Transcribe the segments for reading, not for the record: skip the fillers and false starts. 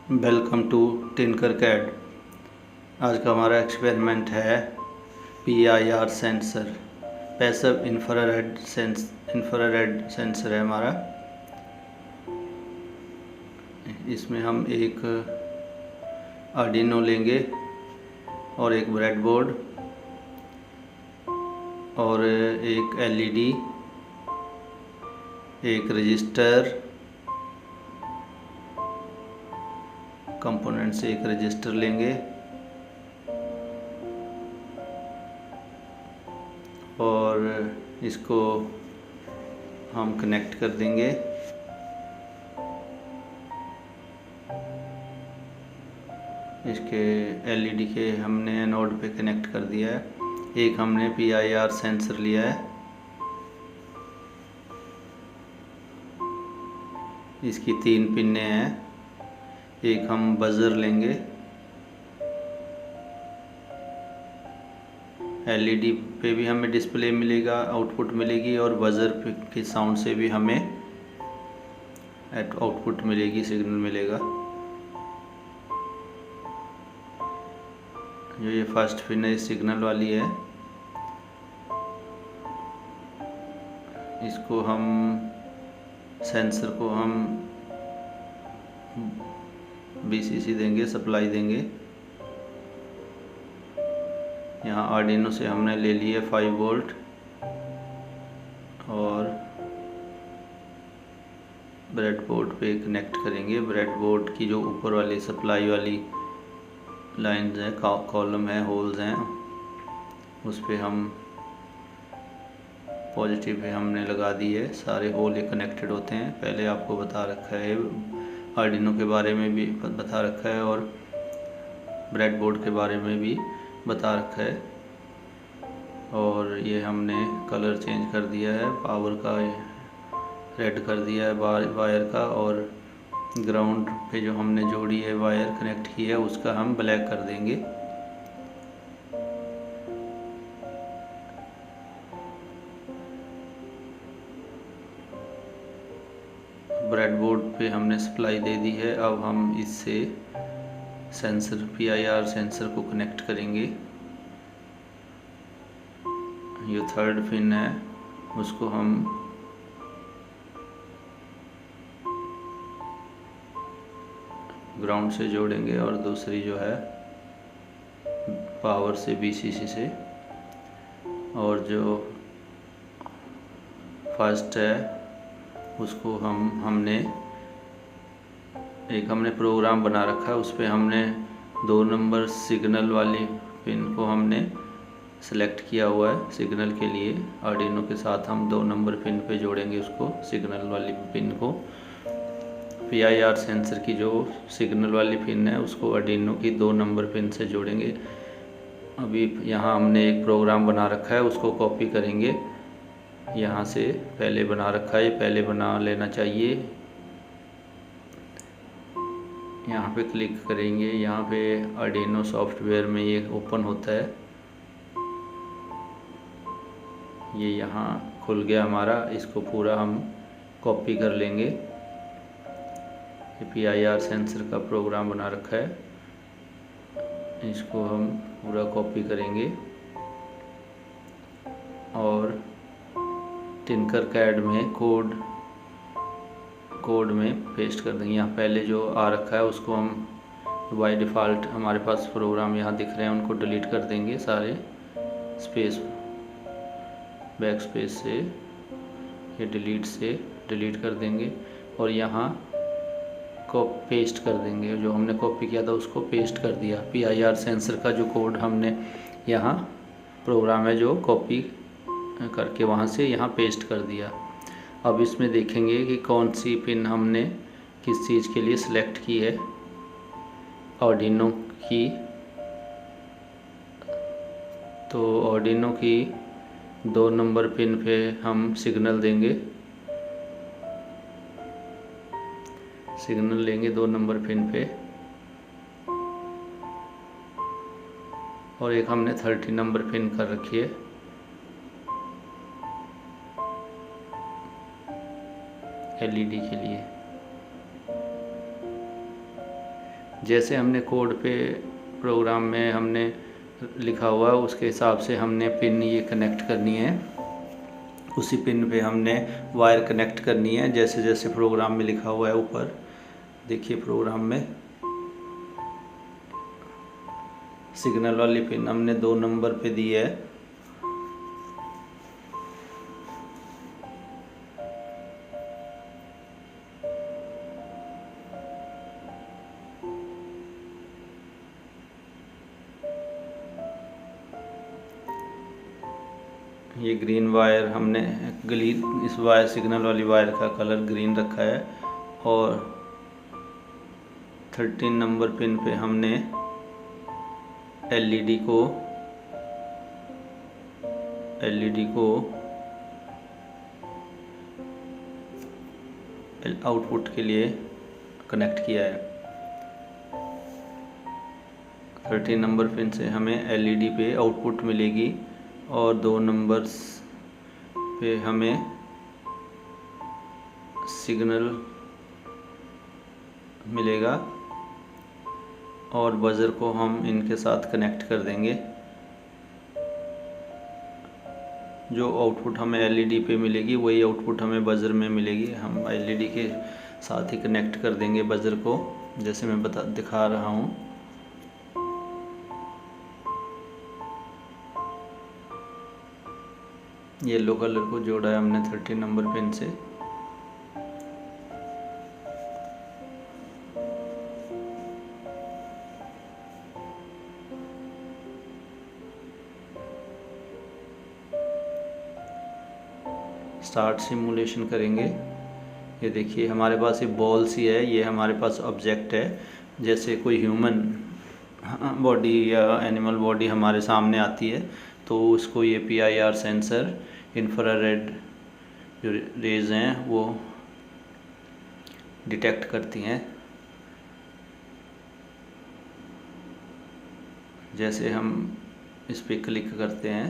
Welcome to टिनकरकैड। आज का हमारा एक्सपेरिमेंट है PIR sensor, passive infrared sensor है हमारा। इसमें हम एक आर्डिनो लेंगे और एक ब्रेडबोर्ड और एक LED, एक रजिस्टर, कंपोनेंट से एक रजिस्टर लेंगे और इसको हम कनेक्ट कर देंगे। इसके LED के हमने एनोड पे कनेक्ट कर दिया है। एक हमने PIR सेंसर लिया है। इसकी 3 पिनें हैं। एक हम बजर लेंगे, LED पे भी हमें डिस्प्ले मिलेगा, आउटपुट मिलेगी, और बजर के साउंड से भी हमें आउटपुट मिलेगी, सिग्नल मिलेगा। जो ये फर्स्ट पिन है सिग्नल वाली है, इसको हम सेंसर को हम VCC देंगे, सप्लाई देंगे। यहाँ आर्डिनो से हमने ले लिए 5 वोल्ट और ब्रेडबोर्ड पे कनेक्ट करेंगे। ब्रेडबोर्ड की जो ऊपर वाली सप्लाई वाली लाइन्स हैं, कॉलम है, होल्स हैं, उस पे हम पॉजिटिव पे हमने लगा दी है। सारे होल कनेक्टेड होते हैं। पहले आपको बता रखा है, आर्डिनो के बारे में भी बता रखा है और ब्रेडबोर्ड के बारे में भी बता रखा है। और ये हमने कलर चेंज कर दिया है, पावर का रेड कर दिया है वायर का, और ग्राउंड पे जो हमने जोड़ी है वायर कनेक्ट की है उसका हम ब्लैक कर देंगे। ब्रेडबोर्ड पे हमने सप्लाई दे दी है। अब हम इससे सेंसर PIR सेंसर को कनेक्ट करेंगे। ये 3rd पिन है, उसको हम ग्राउंड से जोड़ेंगे और दूसरी जो है पावर से VCC से। और जो फर्स्ट है उसको हमने प्रोग्राम बना रखा है, उस पर हमने 2 नंबर सिग्नल वाली पिन को हमने सेलेक्ट किया हुआ है। सिग्नल के लिए आर्डिनो के साथ हम 2 नंबर पिन पे जोड़ेंगे उसको, सिग्नल वाली पिन को। PIR सेंसर की जो सिग्नल वाली पिन है उसको आर्डिनो की 2 नंबर पिन से जोड़ेंगे। अभी यहाँ हमने एक प्रोग्राम बना रखा है, उसको कॉपी करेंगे। यहाँ से पहले बना रखा है, पहले बना लेना चाहिए। यहाँ पे क्लिक करेंगे, यहाँ पे आर्डिनो सॉफ्टवेयर में ये ओपन होता है। ये यहाँ खुल गया हमारा। इसको पूरा हम कॉपी कर लेंगे। ये PIR सेंसर का प्रोग्राम बना रखा है, इसको हम पूरा कॉपी करेंगे और टिनकरकैड में कोड में पेस्ट कर देंगे। यहाँ पहले जो आ रखा है उसको हम बाय डिफ़ॉल्ट हमारे पास प्रोग्राम यहाँ दिख रहे हैं उनको डिलीट कर देंगे सारे। स्पेस बैक स्पेस से ये डिलीट से डिलीट कर देंगे और यहाँ को पेस्ट कर देंगे। जो हमने कॉपी किया था उसको पेस्ट कर दिया। PIR सेंसर का जो कोड हमने यहाँ प्रोग्राम है जो कॉपी करके वहाँ से यहाँ पेस्ट कर दिया। अब इसमें देखेंगे कि कौन सी पिन हमने किस चीज़ के लिए सिलेक्ट की है। आर्डिनो की, तो आर्डिनो की 2 नंबर पिन पे हम सिग्नल देंगे, सिग्नल लेंगे 2 नंबर पिन पे। और एक हमने 30 नंबर पिन कर रखी है। LED के लिए जैसे हमने कोड पे प्रोग्राम में हमने लिखा हुआ है उसके हिसाब से हमने पिन ये कनेक्ट करनी है, उसी पिन पे हमने वायर कनेक्ट करनी है जैसे जैसे प्रोग्राम में लिखा हुआ है। ऊपर देखिए प्रोग्राम में सिग्नल वाली पिन हमने 2 नंबर पे दी है। ये ग्रीन वायर हमने इस वायर सिग्नल वाली वायर का कलर ग्रीन रखा है और 13 नंबर पिन पे हमने एलईडी को आउटपुट के लिए कनेक्ट किया है। 13 नंबर पिन से हमें एलईडी पे आउटपुट मिलेगी और 2 नंबर्स पे हमें सिग्नल मिलेगा और बज़र को हम इनके साथ कनेक्ट कर देंगे। जो आउटपुट हमें एलईडी पे मिलेगी वही आउटपुट हमें बज़र में मिलेगी। हम एलईडी के साथ ही कनेक्ट कर देंगे बज़र को, जैसे मैं दिखा रहा हूँ। येलो कलर को जोड़ा है हमने 13 नंबर पिन से। स्टार्ट सिमुलेशन करेंगे। ये देखिए हमारे पास ये बॉल सी है, ये हमारे पास ऑब्जेक्ट है। जैसे कोई ह्यूमन बॉडी या एनिमल बॉडी हमारे सामने आती है तो उसको ये PIR सेंसर इंफ्रारेड जो रेज हैं वो डिटेक्ट करती हैं। जैसे हम इस पे क्लिक करते हैं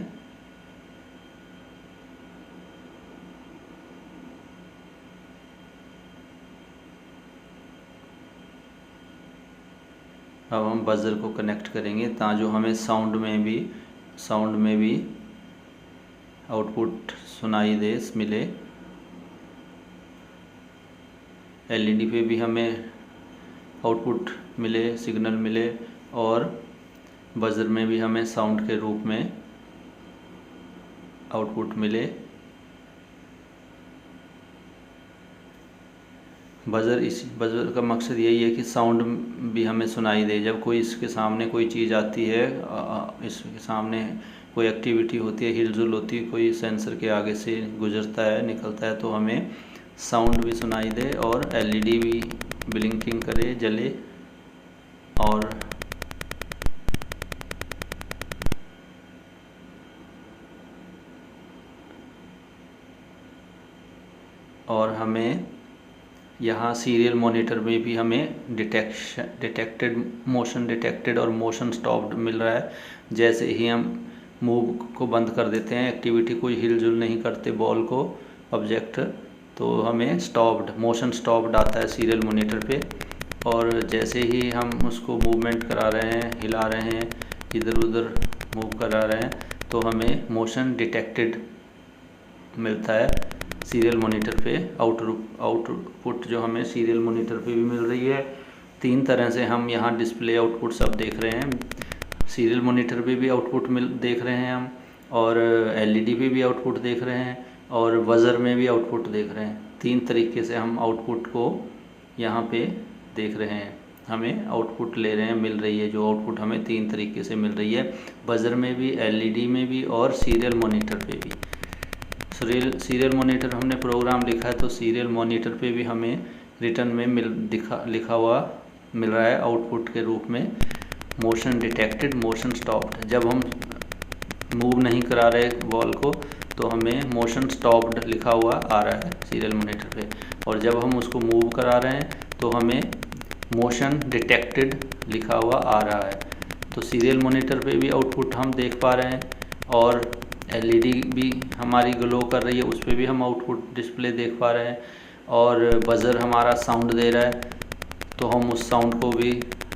अब हम बज़र को कनेक्ट करेंगे ताकि हमें साउंड में भी आउटपुट सुनाई दे मिले। एलईडी पे भी हमें आउटपुट मिले, सिग्नल मिले और बज़र में भी हमें साउंड के रूप में आउटपुट मिले। बज़र का मकसद यही है कि साउंड भी हमें सुनाई दे। जब कोई इसके सामने कोई चीज़ आती है, इसके सामने कोई एक्टिविटी होती है, हिलजुल होती है, कोई सेंसर के आगे से गुजरता है, निकलता है, तो हमें साउंड भी सुनाई दे और एलईडी भी ब्लिंकिंग करे, जले और हमें यहाँ सीरियल मॉनिटर में भी हमें मोशन डिटेक्टेड और मोशन स्टॉप्ड मिल रहा है। जैसे ही हम मूव को बंद कर देते हैं, एक्टिविटी कोई हिलजुल नहीं करते बॉल को ऑब्जेक्ट, तो हमें मोशन स्टॉप्ड आता है सीरियल मॉनिटर पे। और जैसे ही हम उसको मूवमेंट करा रहे हैं, हिला रहे हैं, इधर उधर मूव करा रहे हैं, तो हमें मोशन डिटेक्टेड मिलता है सीरियल मॉनिटर पे। आउटपुट जो हमें सीरियल मॉनिटर पे भी मिल रही है। 3 तरह से हम यहाँ डिस्प्ले आउटपुट सब देख रहे हैं। सीरियल मॉनिटर पे भी आउटपुट देख रहे हैं हम, और एलईडी पे भी आउटपुट देख रहे हैं, और बज़र में भी आउटपुट देख रहे हैं। 3 तरीके से हम आउटपुट को यहाँ पे देख रहे हैं। हमें आउटपुट ले रहे हैं, मिल रही है जो आउटपुट हमें 3 तरीके से मिल रही है, बज़र में भी, एलईडी में भी और सीरियल मॉनिटर पे भी। सीरियल मॉनिटर हमने प्रोग्राम लिखा है तो सीरियल मॉनिटर पे भी हमें रिटर्न में लिखा हुआ मिल रहा है आउटपुट के रूप में, मोशन डिटेक्टेड, मोशन स्टॉप्ड। जब हम मूव नहीं करा रहे बॉल को तो हमें मोशन स्टॉप्ड लिखा हुआ आ रहा है सीरियल मॉनिटर पे, और जब हम उसको मूव करा रहे हैं तो हमें मोशन डिटेक्टेड लिखा हुआ आ रहा है। तो सीरियल मॉनिटर पे भी आउटपुट हम देख पा रहे हैं, और एलईडी भी हमारी ग्लो कर रही है, उस पर भी हम आउटपुट डिस्प्ले देख पा रहे हैं, और बज़र हमारा साउंड दे रहा है तो हम उस साउंड को भी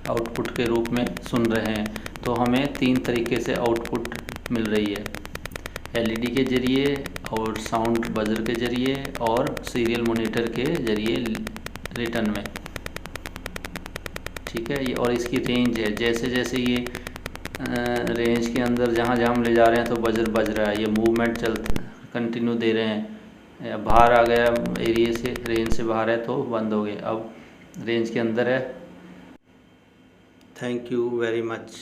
आउटपुट के रूप में सुन रहे हैं। तो हमें 3 तरीके से आउटपुट मिल रही है, एलईडी के ज़रिए और साउंड बजर के ज़रिए और सीरियल मॉनिटर के ज़रिए रिटर्न में। ठीक है, ये और इसकी रेंज है, जैसे जैसे ये रेंज के अंदर जहाँ जहाँ हम ले जा रहे हैं तो बजर बज रहा है, ये मूवमेंट चलते कंटिन्यू दे रहे हैं। बाहर आ गया एरिया से, रेंज से बाहर है तो बंद हो गए, अब रेंज के अंदर है। Thank you very much.